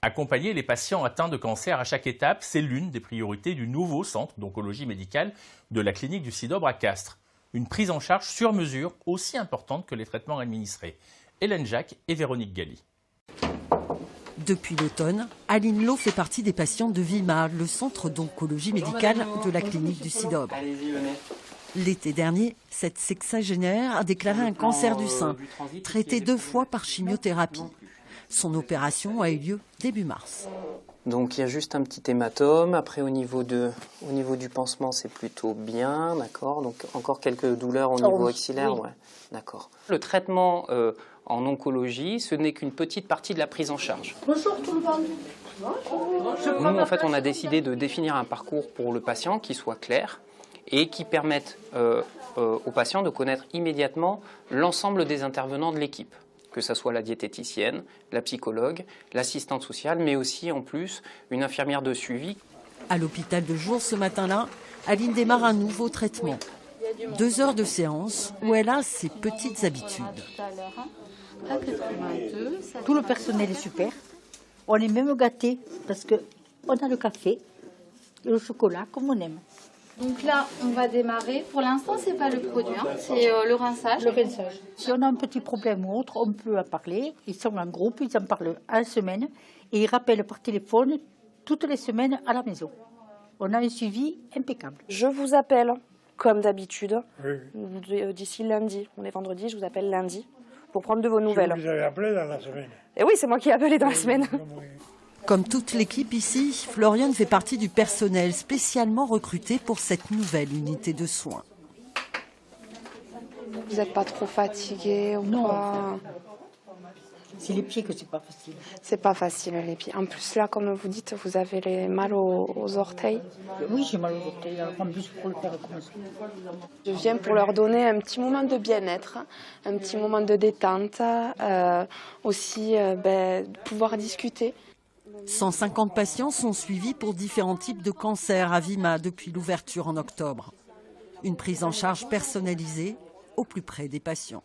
Accompagner les patients atteints de cancer à chaque étape, c'est l'une des priorités du nouveau centre d'oncologie médicale de la clinique du Sidobre à Castres. Une prise en charge sur mesure aussi importante que les traitements administrés. Hélène Jacques et Véronique Galli. Depuis l'automne, Aline Lowe fait partie des patients de VIMA, le centre d'oncologie médicale de la clinique du Sidobre. L'été dernier, cette sexagénaire a déclaré un cancer du sein, traité 2 fois par chimiothérapie. Son opération a eu lieu début mars. Donc il y a juste un petit hématome. Après au niveau du pansement, c'est plutôt bien, d'accord. Donc encore quelques douleurs au niveau axillaire, oui. Ouais, d'accord. Le traitement en oncologie, ce n'est qu'une petite partie de la prise en charge. Bonjour tout le monde. Nous, en fait, on a décidé de définir un parcours pour le patient qui soit clair et qui permette au patient de connaître immédiatement l'ensemble des intervenants de l'équipe. Que ce soit la diététicienne, la psychologue, l'assistante sociale, mais aussi en plus une infirmière de suivi. À l'hôpital de jour ce matin-là, Aline démarre un nouveau traitement. 2 heures de séance où elle a ses petites habitudes. Tout le personnel est super. On est même gâtés parce qu'on a le café et le chocolat comme on aime. Donc là, on va démarrer. Pour l'instant, c'est pas le produit, hein, c'est le rinçage. Le rinçage. Si on a un petit problème ou autre, on peut en parler. Ils sont en groupe, ils en parlent en semaine et ils rappellent par téléphone toutes les semaines à la maison. On a un suivi impeccable. Je vous appelle comme d'habitude d'ici lundi. On est vendredi, je vous appelle lundi pour prendre de vos nouvelles. Vous avez appelé dans la semaine. Et oui, c'est moi qui ai appelé dans la semaine. Comme toute l'équipe ici, Floriane fait partie du personnel spécialement recruté pour cette nouvelle unité de soins. Vous n'êtes pas trop fatigué ou Non. pas? C'est les pieds que c'est pas facile. C'est pas facile les pieds. En plus là, comme vous dites, vous avez les mal aux orteils. Oui, j'ai mal aux orteils, en plus pour le faire comme ça. Je viens pour leur donner un petit moment de bien-être, un petit moment de détente, aussi pouvoir discuter. 150 patients sont suivis pour différents types de cancers à VIMA depuis l'ouverture en octobre. Une prise en charge personnalisée au plus près des patients.